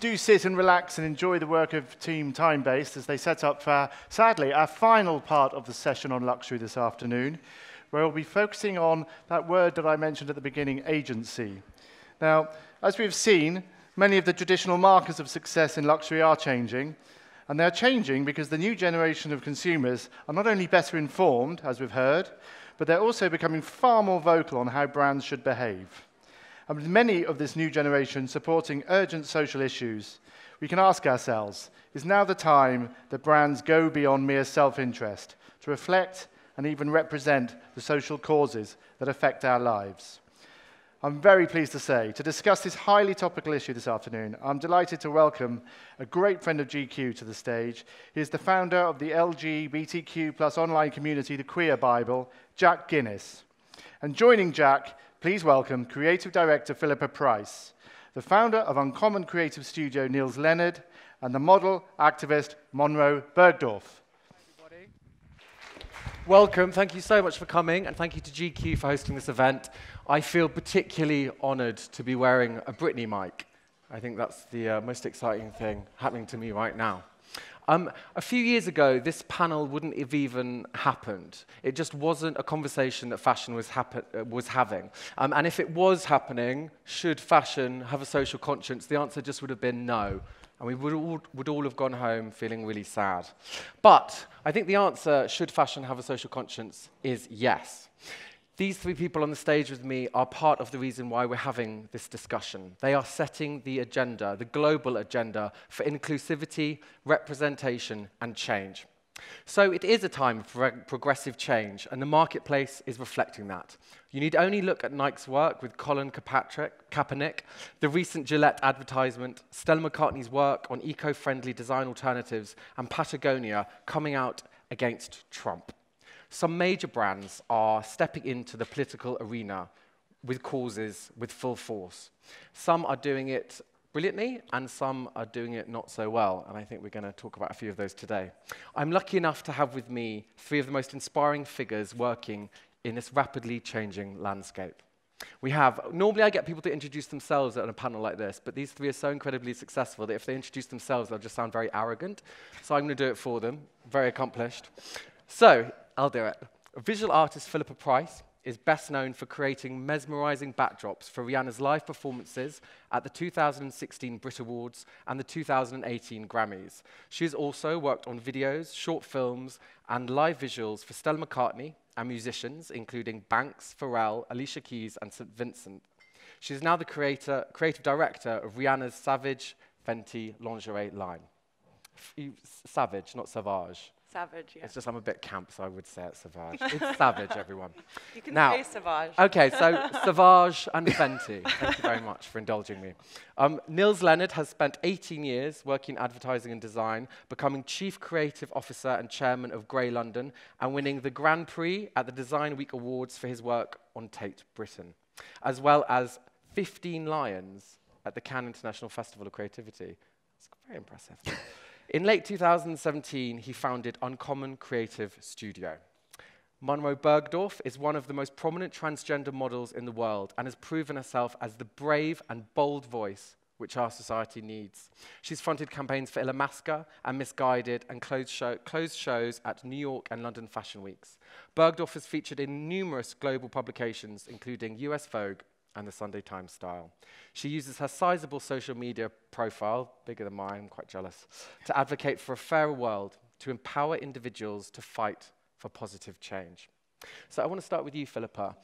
do sit and relax and enjoy the work of Team Time-Based as they set up for, sadly, our final part of the session on luxury this afternoon, where we'll be focusing on that word that I mentioned at the beginning, agency. Now, as we've seen, many of the traditional markers of success in luxury are changing, and they're changing because the new generation of consumers are not only better informed, as we've heard, but they're also becoming far more vocal on how brands should behave. And with many of this new generation supporting urgent social issues, we can ask ourselves, is now the time that brands go beyond mere self-interest to reflect and even represent the social causes that affect our lives? I'm very pleased to say, to discuss this highly topical issue this afternoon, I'm delighted to welcome a great friend of GQ to the stage. He is the founder of the LGBTQ+ online community, The Queer Bible, Jack Guinness. And joining Jack, please welcome Creative Director Philippa Price, the founder of Uncommon creative studio Nils Leonard, and the model activist Munroe Bergdorf. Everybody. Welcome, thank you so much for coming, and thank you to GQ for hosting this event. I feel particularly honoured to be wearing a Britney mic. I think that's the most exciting thing happening to me right now. A few years ago, this panel wouldn't have even happened. It just wasn't a conversation that fashion was having. And if it was happening, should fashion have a social conscience, the answer just would have been no. And we would all have gone home feeling really sad. But I think the answer, should fashion have a social conscience, is yes. These three people on the stage with me are part of the reason why we're having this discussion. They are setting the agenda, the global agenda, for inclusivity, representation, and change. So it is a time for progressive change, and the marketplace is reflecting that. You need only look at Nike's work with Colin Kaepernick, the recent Gillette advertisement, Stella McCartney's work on eco-friendly design alternatives, and Patagonia coming out against Trump. Some major brands are stepping into the political arena with causes with full force. Some are doing it brilliantly, and some are doing it not so well, and I think we're going to talk about a few of those today. I'm lucky enough to have with me three of the most inspiring figures working in this rapidly changing landscape. Normally I get people to introduce themselves at a panel like this, but these three are so incredibly successful that if they introduce themselves, they'll just sound very arrogant. So I'm going to do it for them, very accomplished. So, I'll do it. Visual artist Philippa Price is best known for creating mesmerizing backdrops for Rihanna's live performances at the 2016 Brit Awards and the 2018 Grammys. She has also worked on videos, short films, and live visuals for Stella McCartney and musicians, including Banks, Pharrell, Alicia Keys, and St. Vincent. She is now the creative director of Rihanna's Savage Fenty lingerie line. Savage, not Savage. Savage, yeah. It's just I'm a bit camp, so I would say it's Savage. It's Savage, everyone. You can now, say Savage. Okay, so Savage and Fenty. Thank you very much for indulging me. Nils Leonard has spent 18 years working in advertising and design, becoming Chief Creative Officer and Chairman of Grey London, and winning the Grand Prix at the Design Week Awards for his work on Tate Britain, as well as 15 Lions at the Cannes International Festival of Creativity. It's very impressive. In late 2017, he founded Uncommon Creative Studio. Munro Bergdorf is one of the most prominent transgender models in the world and has proven herself as the brave and bold voice which our society needs. She's fronted campaigns for Illamasqua and Misguided and closed shows at New York and London Fashion Weeks. Bergdorf is featured in numerous global publications, including US Vogue and the Sunday Times Style. She uses her sizable social media profile, bigger than mine, I'm quite jealous, to advocate for a fairer world, to empower individuals to fight for positive change. So I want to start with you, Philippa.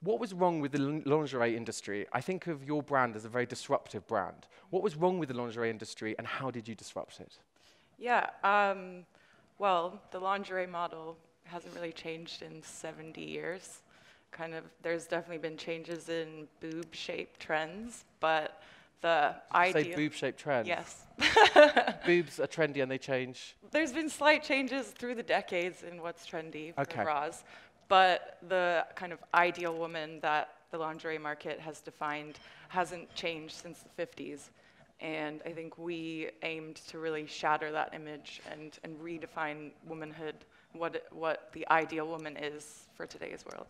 What was wrong with the lingerie industry? I think of your brand as a very disruptive brand. What was wrong with the lingerie industry, and how did you disrupt it? Yeah, well, the lingerie model hasn't really changed in 70 years. There's definitely been changes in boob-shaped trends, but the idea... Say boob-shaped trends? Yes. Boobs are trendy and they change? There's been slight changes through the decades in what's trendy for Okay. bras, but the kind of ideal woman that the lingerie market has defined hasn't changed since the 50s. And I think we aimed to really shatter that image and redefine womanhood, what the ideal woman is for today's world.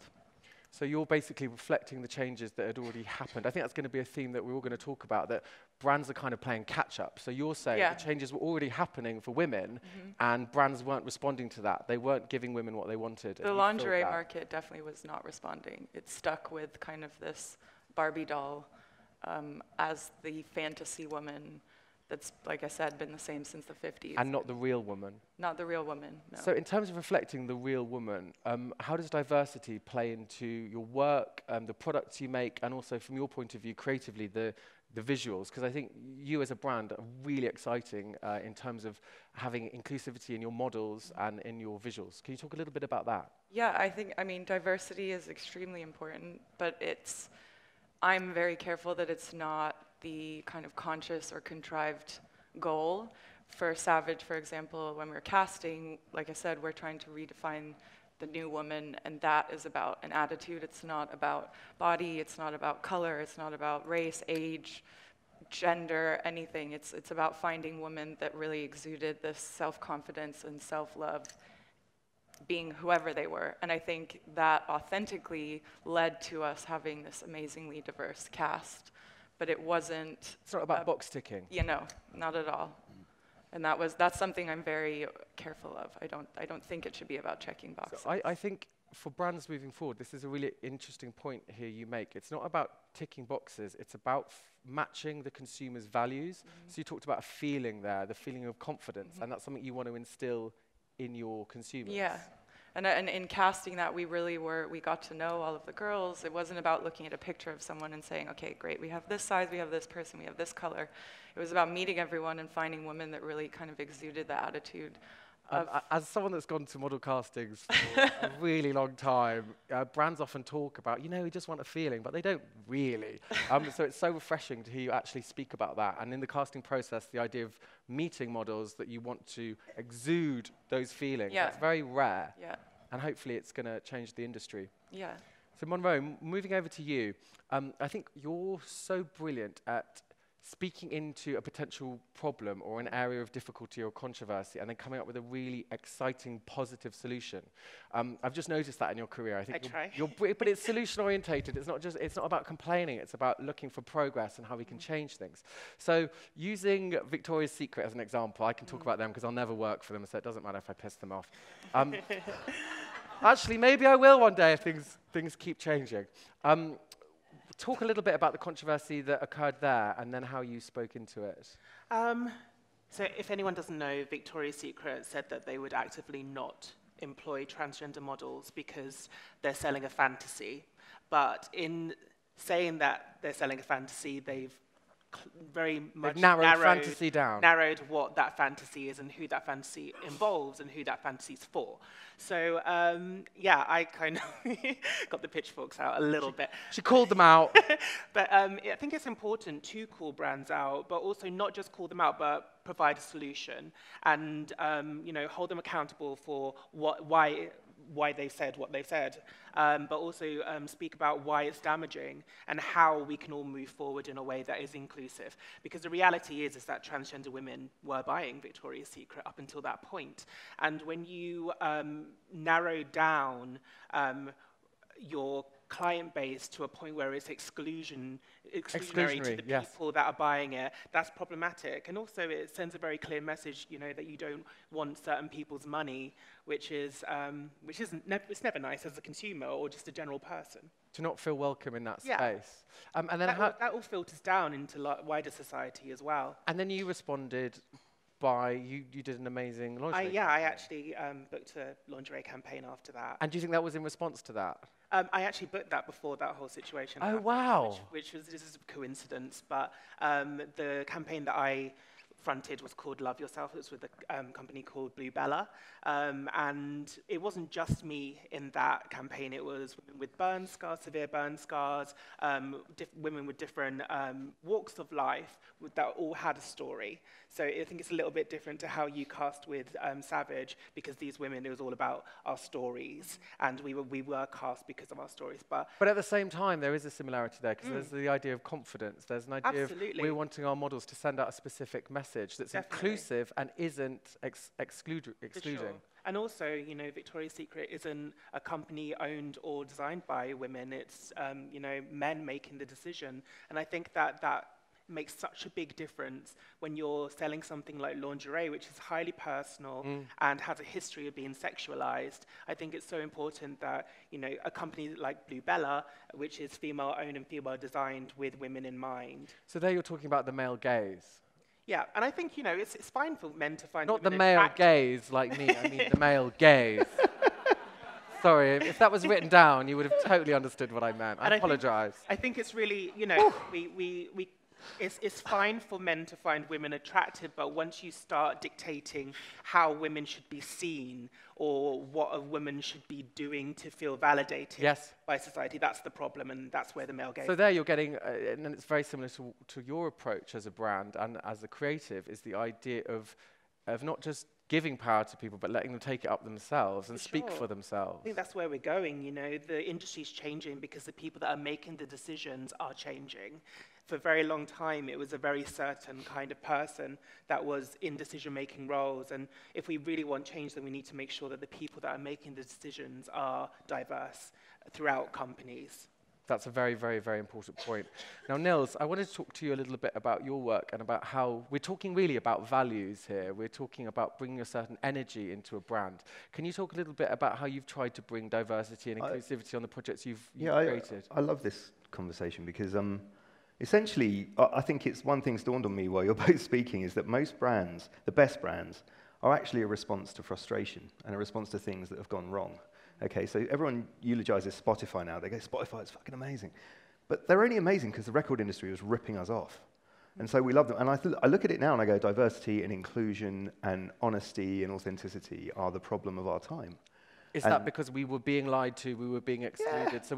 So you're basically reflecting the changes that had already happened. I think that's going to be a theme that we're all going to talk about, that brands are kind of playing catch-up. So you're saying the changes were already happening for women, and brands weren't responding to that. They weren't giving women what they wanted. The lingerie market definitely was not responding. It stuck with kind of this Barbie doll as the fantasy woman that's, like I said, been the same since the 50s. And not the real woman. Not the real woman, no. So in terms of reflecting the real woman, how does diversity play into your work, the products you make, and also from your point of view, creatively, the visuals? Because I think you as a brand are really exciting in terms of having inclusivity in your models and in your visuals. Can you talk a little bit about that? Yeah, I mean, diversity is extremely important, but I'm very careful that it's not the kind of conscious or contrived goal. For Savage, for example, when we're casting, like I said, we're trying to redefine the new woman, and that is about an attitude. It's not about body, it's not about color, it's not about race, age, gender, anything. It's about finding women that really exuded this self-confidence and self-love, being whoever they were. And I think that authentically led to us having this amazingly diverse cast. But it wasn't... It's not about box ticking. You know, not at all. And that's something I'm very careful of. I don't think it should be about checking boxes. So I think for brands moving forward, this is a really interesting point here you make. It's not about ticking boxes. It's about matching the consumer's values. So you talked about a feeling there, the feeling of confidence, and that's something you want to instill in your consumers. Yeah. And in casting that, we got to know all of the girls. It wasn't about looking at a picture of someone and saying, okay, great, we have this size, we have this person, we have this color. It was about meeting everyone and finding women that really kind of exuded the attitude. As someone that's gone to model castings for a really long time, brands often talk about, we just want a feeling, but they don't really. So it's so refreshing to hear you actually speak about that. And in the casting process, the idea of meeting models that you want to exude those feelings, that's very rare. Yeah. And hopefully it's going to change the industry. Yeah. So Munro, moving over to you, I think you're so brilliant at speaking into a potential problem or an area of difficulty or controversy and then coming up with a really exciting, positive solution. I've just noticed that in your career. I think but it's solution orientated. It's not about complaining. It's about looking for progress and how we can change things. So using Victoria's Secret as an example, I can talk about them because I'll never work for them, so it doesn't matter if I piss them off. Actually, maybe I will one day if things keep changing. Talk a little bit about the controversy that occurred there and then how you spoke into it. So if anyone doesn't know, Victoria's Secret said that they would actively not employ transgender models because they're selling a fantasy. But in saying that they're selling a fantasy, they've very much narrowed what that fantasy is and who that fantasy involves and who that fantasy's for. So yeah, I kind of got the pitchforks out a little bit. She called them out. But I think it's important to call brands out, but also not just call them out, but provide a solution and hold them accountable for why they've said what they've said, but also speak about why it's damaging and how we can all move forward in a way that is inclusive. Because the reality is that transgender women were buying Victoria's Secret up until that point. And when you narrow down your client base to a point where it's exclusionary to the people that are buying it, that's problematic. And also it sends a very clear message, that you don't want certain people's money, which is it's never nice as a consumer or just a general person. To not feel welcome in that space. And then that all filters down into wider society as well. And then you responded by, you did an amazing lingerie. I actually booked a lingerie campaign after that. And do you think that was in response to that? I actually booked that before that whole situation happened, wow. This is a coincidence, but the campaign that I fronted was called Love Yourself. It was with a company called Blue Bella. And it wasn't just me in that campaign. It was women with burn scars, severe burn scars, women with different walks of life that all had a story. So I think it's a little bit different to how you cast with Savage, because these women, it was all about our stories, and we were cast because of our stories. But at the same time, there is a similarity there, because there's the idea of confidence. There's an idea of we're wanting our models to send out a specific message that's inclusive and isn't excluding. Sure. And also, you know, Victoria's Secret isn't a company owned or designed by women. It's, you know, men making the decision. And I think that makes such a big difference when you're selling something like lingerie, which is highly personal and has a history of being sexualized. I think it's so important that, you know, a company like Blue Bella, which is female-owned and female-designed with women in mind. So there you're talking about the male gaze. Yeah, and I think, you know, it's fine for men to find Not the women male attractive. gaze like me, I mean the male gaze. Sorry, if that was written down, you would have totally understood what I meant. I apologize. I think it's really, you know, it's fine for men to find women attractive, but once you start dictating how women should be seen or what a woman should be doing to feel validated by society, that's the problem, and that's where the male gaze. So there you're getting, and it's very similar to your approach as a brand and as a creative, is the idea of not just giving power to people, but letting them take it up themselves and speak for themselves. I think that's where we're going, you know. The industry's changing because the people that are making the decisions are changing. For a very long time, it was a very certain kind of person that was in decision-making roles. And if we really want change, then we need to make sure that the people that are making the decisions are diverse throughout companies. That's a very, very, very important point. Now, Nils, I wanted to talk to you a little bit about your work and about how we're talking really about values here. We're talking about bringing a certain energy into a brand. Can you talk a little bit about how you've tried to bring diversity and inclusivity on the projects you've created? I love this conversation because essentially, I think it's one thing's dawned on me while you're both speaking is that most brands, the best brands, are actually a response to frustration and a response to things that have gone wrong. Okay, so everyone eulogizes Spotify now. They go, Spotify is fucking amazing. But they're only amazing because the record industry was ripping us off. And so we love them. And I look at it now and I go, diversity and inclusion and honesty and authenticity are the problem of our time. Is that because we were being lied to, we were being excluded, so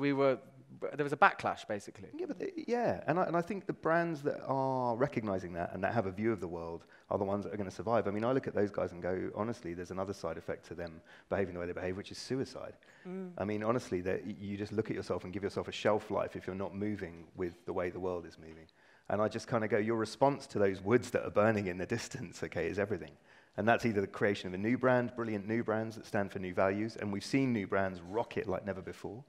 there was a backlash, basically? Yeah, and I think the brands that are recognizing that and that have a view of the world are the ones that are going to survive. I mean, I look at those guys and go, honestly, there's another side effect to them behaving the way they behave, which is suicide. I mean, honestly, that you just look at yourself and give yourself a shelf life if you're not moving with the way the world is moving. And I just kind of go, your response to those woods that are burning in the distance, okay, is everything. And that's either the creation of a new brand, brilliant new brands that stand for new values, and we've seen new brands rocket like never before.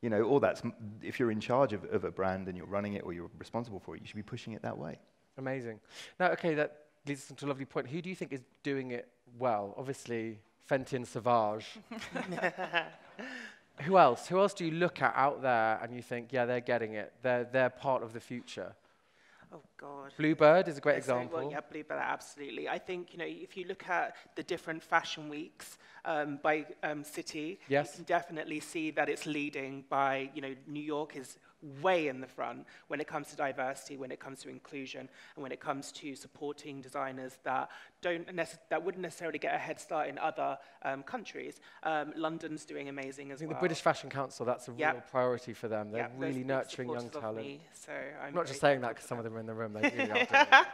You know, or that's, if you're in charge of a brand and you're running it or you're responsible for it, you should be pushing it that way. Amazing. Now, okay, that leads us to a lovely point. Who do you think is doing it well? Obviously, Fenty and Sauvage. Who else? Who else do you look at out there and you think, yeah, they're getting it. They're part of the future? Oh, God. Bluebird is a great example. Well, yeah, Bluebird, absolutely. I think, you know, if you look at the different fashion weeks by city, you can definitely see that it's leading by, you know, New York is way in the front when it comes to diversity, when it comes to inclusion, and when it comes to supporting designers that wouldn't necessarily get a head start in other countries. London's doing amazing as well. I think the British Fashion Council, that's a real priority for them. They're really nurturing young talent. So I'm not just saying that because some of them are in the room. They really are doing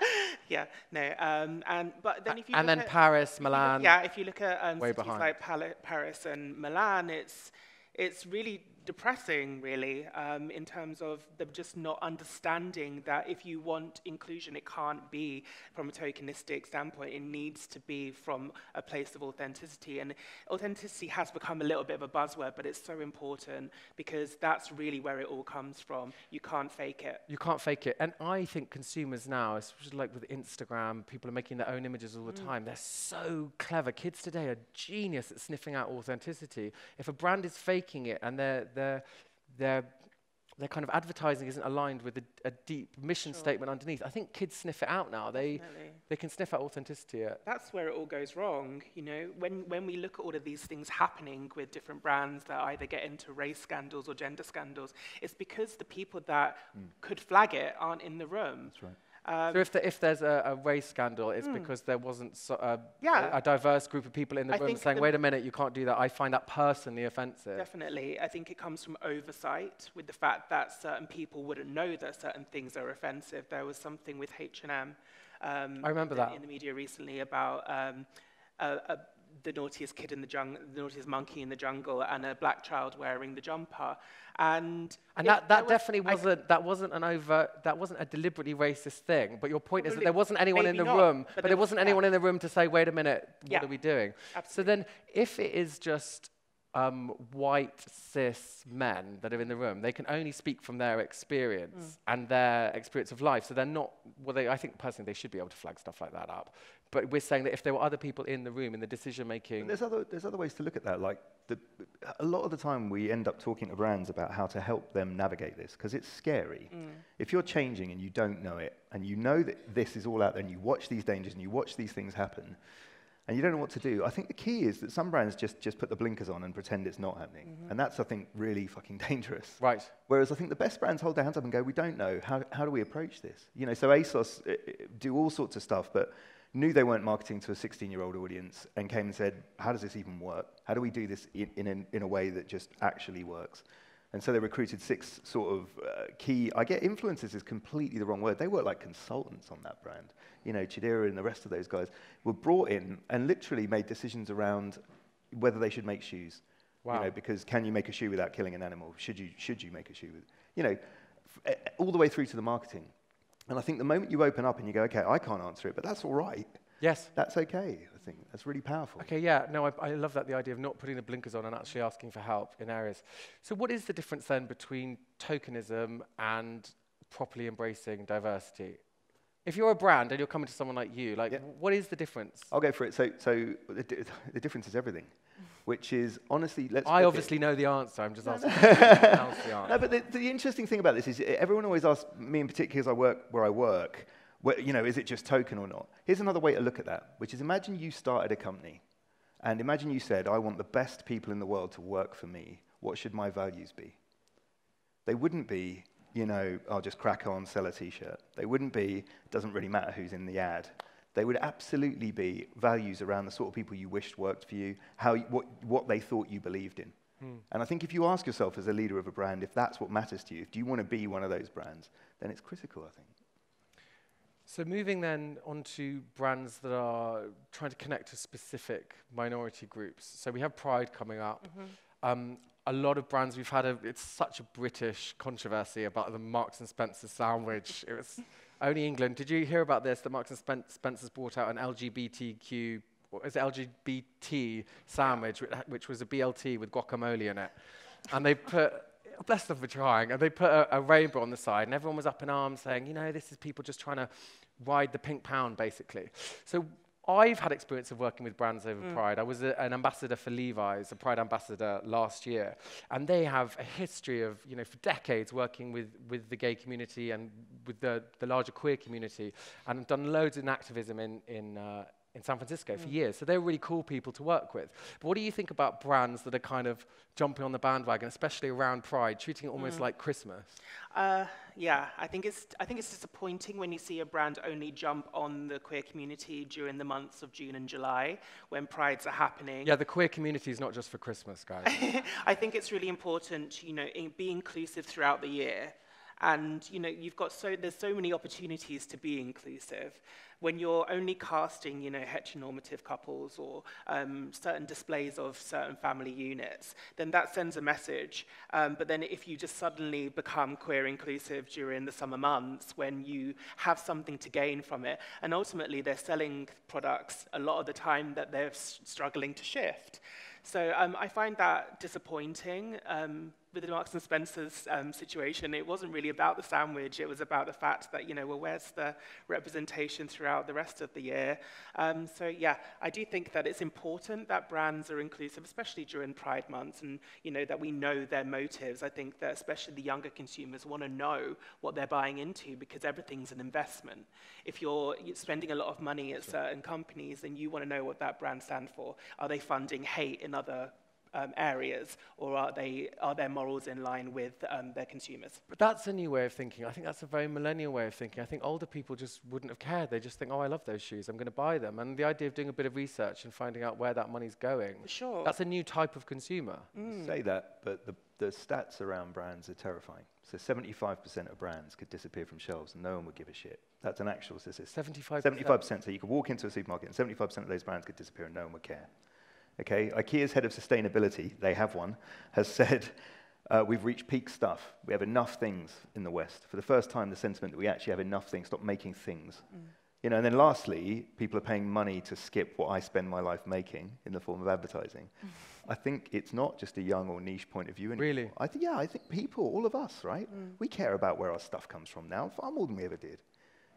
Yeah, no. But then if you and then Paris, Milan. If you look at cities like Paris and Milan, it's really depressing, really, in terms of them just not understanding that if you want inclusion, it can't be from a tokenistic standpoint. It needs to be from a place of authenticity. And authenticity has become a little bit of a buzzword, but it's so important because that's really where it all comes from. You can't fake it. You can't fake it. And I think consumers now, especially like with Instagram, people are making their own images all the time. They're so clever. Kids today are genius at sniffing out authenticity. If a brand is faking it and their kind of advertising isn't aligned with a deep mission statement underneath, I think kids sniff it out now. They can sniff out authenticity. That's where it all goes wrong. You know, when we look at all of these things happening with different brands that either get into race scandals or gender scandals, it's because the people that could flag it aren't in the room. That's right. So if there's a race scandal, it's because there wasn't a diverse group of people in the room saying, wait a minute, you can't do that. I find that personally offensive. Definitely. I think it comes from oversight with the fact that certain people wouldn't know that certain things are offensive. There was something with H&M I remember that in the media recently about the naughtiest kid in the jungle, the naughtiest monkey in the jungle, and a black child wearing the jumper. And that definitely wasn't that wasn't a deliberately racist thing. But your point is that there wasn't anyone in the room, but there wasn't anyone in the room to say, wait a minute, what are we doing? Absolutely. So then, if it is just white cis men that are in the room, they can only speak from their experience and their experience of life. So they're not. Well, I think personally they should be able to flag stuff like that up. But we're saying that if there were other people in the room in the decision making, there's other ways to look at that. Like a lot of the time we end up talking to brands about how to help them navigate this because it's scary. If you're changing and you don't know it, and you know that this is all out there, and you watch these dangers and you watch these things happen, and you don't know what to do, I think the key is that some brands just put the blinkers on and pretend it's not happening. And that's, I think, really fucking dangerous. right? Whereas I think the best brands hold their hands up and go, we don't know, how do we approach this? You know, so ASOS do all sorts of stuff, but knew they weren't marketing to a 16-year-old audience and came and said, how does this even work? How do we do this in a way that just actually works? And so they recruited 6 sort of key, I get influencers is completely the wrong word. They work like consultants on that brand. You know, Chidera and the rest of those guys were brought in and literally made decisions around whether they should make shoes. Wow. You know, because can you make a shoe without killing an animal? Should you make a shoe with, you know, all the way through to the marketing. And I think the moment you open up and you go, okay, I can't answer it, but that's all right. Yes. That's okay, I think. That's really powerful. Okay, yeah, no, I love that, the idea of not putting the blinkers on and actually asking for help in areas. So what is the difference then between tokenism and properly embracing diversity? If you're a brand and you're coming to someone like you, what is the difference? I'll go for it. So the difference is everything, which is, honestly, I obviously know the answer. I'm just asking someone else the answer. No, but the interesting thing about this is everyone always asks me in particular, as I work where I work, you know, is it just token or not? Here's another way to look at that, which is imagine you started a company, and imagine you said, I want the best people in the world to work for me. What should my values be? They wouldn't be, you know, I'll just crack on, sell a T-shirt. They wouldn't be, it doesn't really matter who's in the ad. They would absolutely be values around the sort of people you wished worked for you, what they thought you believed in. And I think if you ask yourself as a leader of a brand, if that's what matters to you, if do you want to be one of those brands, then it's critical, I think. So moving then on to brands that are trying to connect to specific minority groups. So we have Pride coming up. A lot of brands we've had, it's such a British controversy about the Marks and Spencer sandwich. It was only England. Did you hear about this, that Marks and Spencer's brought out an LGBTQ, what is it, LGBT sandwich, which was a BLT with guacamole in it. And they put, bless them for trying, and they put a rainbow on the side, and everyone was up in arms saying, you know, this is people just trying to ride the pink pound, basically. So I've had experience of working with brands over Pride. I was an ambassador for Levi's, a Pride ambassador last year. And they have a history of, you know, for decades working with the gay community and with the larger queer community, and have done loads in activism in San Francisco for years. So they're really cool people to work with. But what do you think about brands that are kind of jumping on the bandwagon, especially around Pride, treating it almost like Christmas? Yeah, I think it's disappointing when you see a brand only jump on the queer community during the months of June and July when Prides are happening. Yeah, the queer community is not just for Christmas, guys. I think it's really important to, you know, be inclusive throughout the year. And, you know, there's so many opportunities to be inclusive. When you're only casting, you know, heteronormative couples or certain displays of certain family units, then that sends a message. But then if you just suddenly become queer inclusive during the summer months when you have something to gain from it, and ultimately they're selling products a lot of the time that they're struggling to shift. So I find that disappointing. With the Marks and Spencer's situation, it wasn't really about the sandwich. It was about the fact that, you know, well, where's the representation throughout the rest of the year? So yeah, I do think that it's important that brands are inclusive, especially during Pride months, and, you know, that we know their motives. I think that especially the younger consumers want to know what they're buying into, because everything's an investment. If you're spending a lot of money at certain companies, then you want to know what that brand stands for. Are they funding hate in other areas, or are their morals in line with their consumers? But that's a new way of thinking. I think that's a very millennial way of thinking. I think older people just wouldn't have cared. They just think, oh, I love those shoes, I'm going to buy them. And the idea of doing a bit of research and finding out where that money's going, sure, that's a new type of consumer. You say that, but the stats around brands are terrifying. So 75% of brands could disappear from shelves and no one would give a shit. That's an actual statistic. 75%? 75%. So you could walk into a supermarket and 75% of those brands could disappear and no one would care. Okay, IKEA's head of sustainability, they have one, has said, we've reached peak stuff. We have enough things in the West. For the first time, the sentiment that we actually have enough things, stop making things. You know, and then lastly, people are paying money to skip what I spend my life making in the form of advertising. I think it's not just a young or niche point of view anymore. Really? I think people, all of us, right? We care about where our stuff comes from now, far more than we ever did.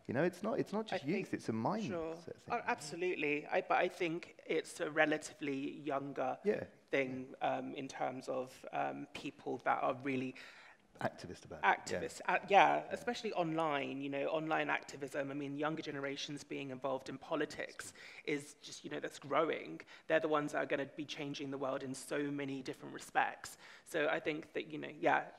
You know, it's not just youth, it's a mindset thing. Oh, absolutely. But I think it's a relatively younger thing in terms of people that are really activist about activists, especially online, you know, online activism. I mean, younger generations being involved in politics is just, you know, that's growing. They're the ones that are going to be changing the world in so many different respects. So I think that, you know,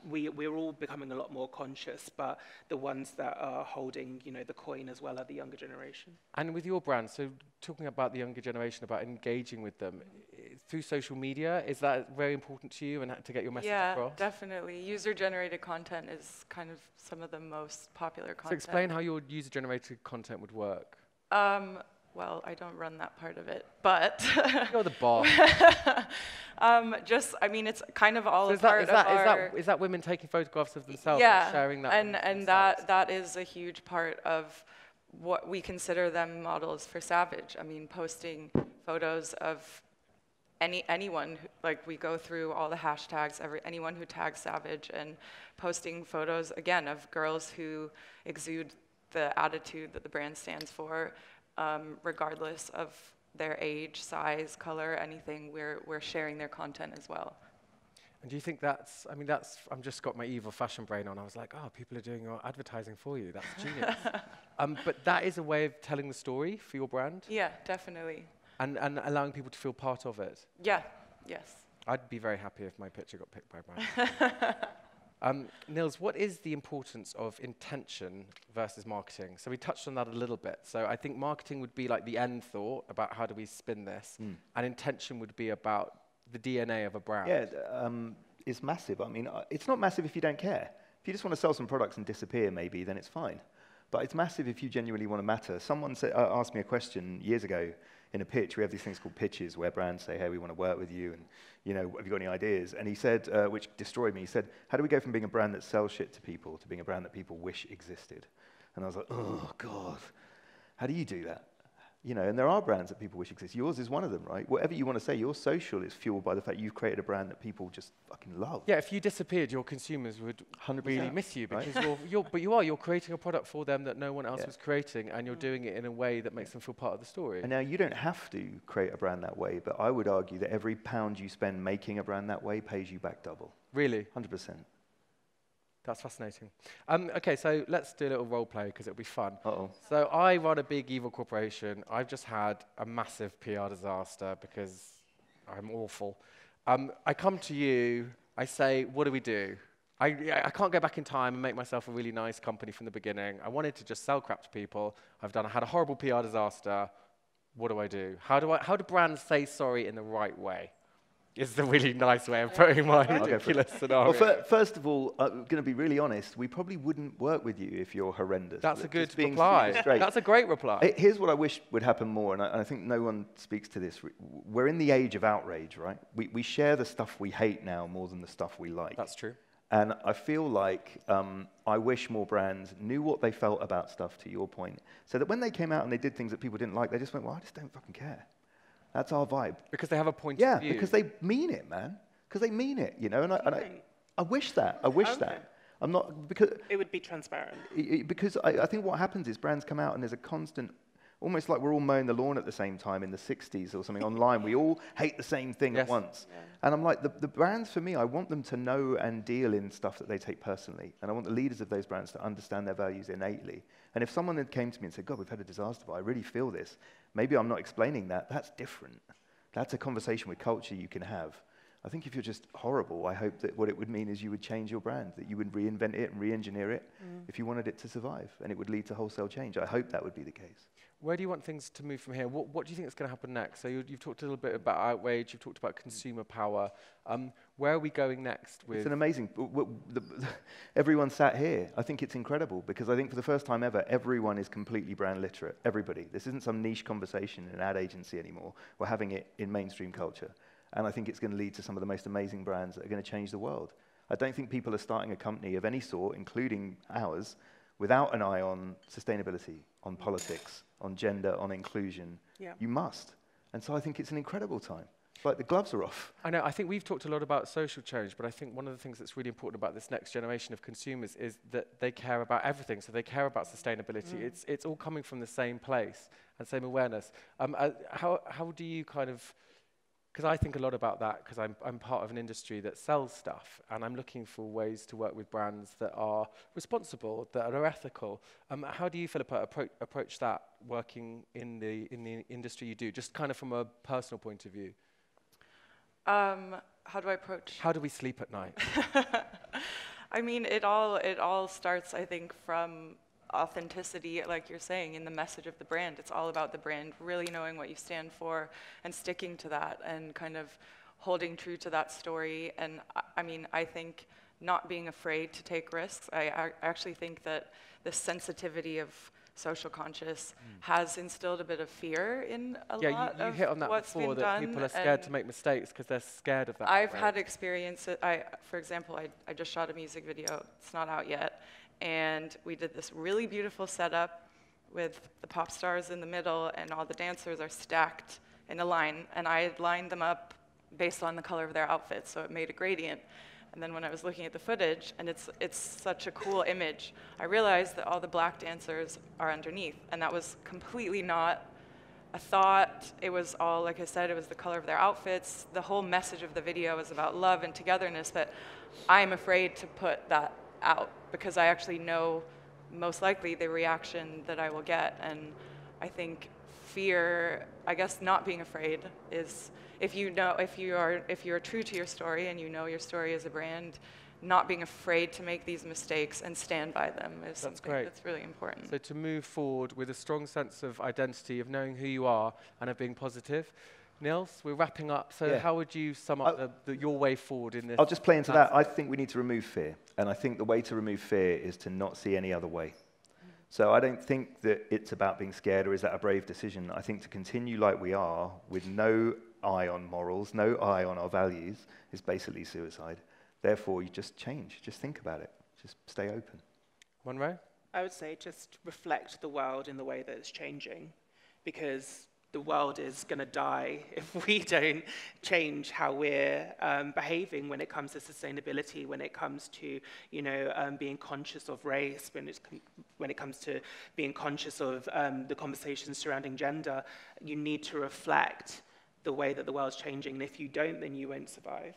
we're all becoming a lot more conscious, but the ones that are holding, you know, the coin as well are the younger generation. And with your brand, so talking about the younger generation, about engaging with them, through social media, is that very important to you and to get your message across? Yeah, definitely. User-generated content is kind of some of the most popular content. So explain how your user-generated content would work. Well, I don't run that part of it, but You're the boss. I mean, it's kind of all So a part of our... is that women taking photographs of themselves and sharing that? And that is a huge part of what we consider them models for Savage. I mean, posting photos of anyone, like we go through all the hashtags, anyone who tags Savage, and posting photos, again, of girls who exude the attitude that the brand stands for, regardless of their age, size, color, anything, we're sharing their content as well. And do you think I've just got my evil fashion brain on. I was like, oh, people are doing your advertising for you. That's genius. But that is a way of telling the story for your brand? Yeah, definitely. And allowing people to feel part of it? Yeah, yes. I'd be very happy if my picture got picked by brand. Nils, what is the importance of intention versus marketing? So we touched on that a little bit. So I think marketing would be like the end thought about how do we spin this, and intention would be about the DNA of a brand. Yeah, it's massive. I mean, it's not massive if you don't care. If you just want to sell some products and disappear, maybe, then it's fine. But it's massive if you genuinely want to matter. Someone asked me a question years ago in a pitch. We have these things called pitches where brands say, hey, we want to work with you, and, you know, have you got any ideas? And he said, which destroyed me, he said, how do we go from being a brand that sells shit to people to being a brand that people wish existed? And I was like, oh, God, how do you do that? You know, and there are brands that people wish exist. Yours is one of them, right? Whatever you want to say, your social is fueled by the fact you've created a brand that people just fucking love. Yeah, if you disappeared, your consumers would 100%, really miss you because right? you're creating a product for them that no one else was creating, and you're doing it in a way that makes them feel part of the story. And now you don't have to create a brand that way, but I would argue that every pound you spend making a brand that way pays you back double. Really? 100%. That's fascinating. Okay, so let's do a little role play because it'll be fun. Uh-oh. So I run a big evil corporation. I've just had a massive PR disaster because I'm awful. I come to you. I say, what do we do? I can't go back in time and make myself a really nice company from the beginning. I wanted to just sell crap to people. I had a horrible PR disaster. What do I do? How do brands say sorry in the right way? Is the really nice way of putting my ridiculous scenario. Well, first of all, I'm going to be really honest. We probably wouldn't work with you if you're horrendous. That's a good Just being reply. straight. That's a great reply. Here's what I wish would happen more, and I think no one speaks to this. We're in the age of outrage, right? We share the stuff we hate now more than the stuff we like. That's true. And I feel like I wish more brands knew what they felt about stuff, to your point, so that when they came out and they did things that people didn't like, they just went, well, I just don't fucking care. That's our vibe. Because they have a point of view. Yeah, because they mean it, man. Because they mean it, you know. And I wish that. I wish that. I'm not, because it would be transparent. Because I think what happens is brands come out and there's a constant, almost like we're all mowing the lawn at the same time in the 60s or something online. We all hate the same thing at once. Yeah. And I'm like, the brands for me, I want them to know and deal in stuff that they take personally. And I want the leaders of those brands to understand their values innately. And if someone had came to me and said, God, we've had a disaster, but I really feel this. Maybe I'm not explaining that. That's different. That's a conversation with culture you can have. I think if you're just horrible, I hope that what it would mean is you would change your brand, that you would reinvent it and re-engineer it if you wanted it to survive, and it would lead to wholesale change. I hope that would be the case. Where do you want things to move from here? What do you think is going to happen next? So you've talked a little bit about outrage, you've talked about consumer power. Where are we going next with? It's an amazing. Everyone sat here. I think it's incredible because I think for the first time ever, everyone is completely brand literate. Everybody. This isn't some niche conversation in an ad agency anymore. We're having it in mainstream culture. And I think it's going to lead to some of the most amazing brands that are going to change the world. I don't think people are starting a company of any sort, including ours, without an eye on sustainability, on politics, on gender, on inclusion. Yeah. You must. And so I think it's an incredible time. It's like the gloves are off. I know, I think we've talked a lot about social change, but I think one of the things that's really important about this next generation of consumers is that they care about everything. So they care about sustainability. It's all coming from the same place and same awareness. How do you kind of, because I think a lot about that because I'm part of an industry that sells stuff and I'm looking for ways to work with brands that are responsible, that are ethical. How do you, Philippa, approach that working in the industry you do, just kind of from a personal point of view? How do I approach? How do we sleep at night? I mean, it all starts, I think, from authenticity, like you're saying, in the message of the brand. It's all about the brand, really knowing what you stand for and sticking to that and kind of holding true to that story. And I mean, I think not being afraid to take risks. I actually think that the sensitivity of social conscious has instilled a bit of fear in a lot you of hit on that what's before, been that done. people are scared to make mistakes because they're scared of that. I've had experience. For example, I just shot a music video. It's not out yet. And we did this really beautiful setup with the pop stars in the middle and all the dancers are stacked in a line. And I had lined them up based on the color of their outfits, so it made a gradient. And then when I was looking at the footage, and it's such a cool image, I realized that all the black dancers are underneath. And that was completely not a thought. It was all, like I said, it was the color of their outfits. The whole message of the video was about love and togetherness, but I'm afraid to put that out because I actually know most likely the reaction that I will get. And I think fear, I guess not being afraid is, if you are true to your story and you know your story as a brand, not being afraid to make these mistakes and stand by them is something that's really important. So to move forward with a strong sense of identity, of knowing who you are and of being positive. Nils, we're wrapping up. So how would you sum up your way forward in this? I'll just play into that. I think we need to remove fear. And I think the way to remove fear is to not see any other way. So I don't think that it's about being scared or is that a brave decision. I think to continue like we are with no eye on morals, no eye on our values is basically suicide. Therefore, you just change. Just think about it. Just stay open. Munro? I would say just reflect the world in the way that it's changing, because the world is going to die if we don't change how we're behaving when it comes to sustainability, when it comes to, being conscious of race, when it comes to being conscious of the conversations surrounding gender. You need to reflect the way that the world's changing, and if you don't, then you won't survive.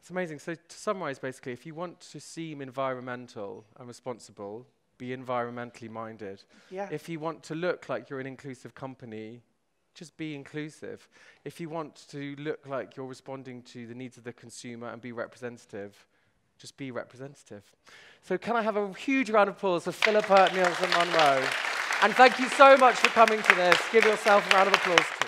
It's amazing. So to summarize, basically, if you want to seem environmental and responsible, be environmentally minded. Yeah. If you want to look like you're an inclusive company, just be inclusive. If you want to look like you're responding to the needs of the consumer and be representative, just be representative. So can I have a huge round of applause for Philippa, Nils and Munro? And thank you so much for coming to this. Give yourself a round of applause too.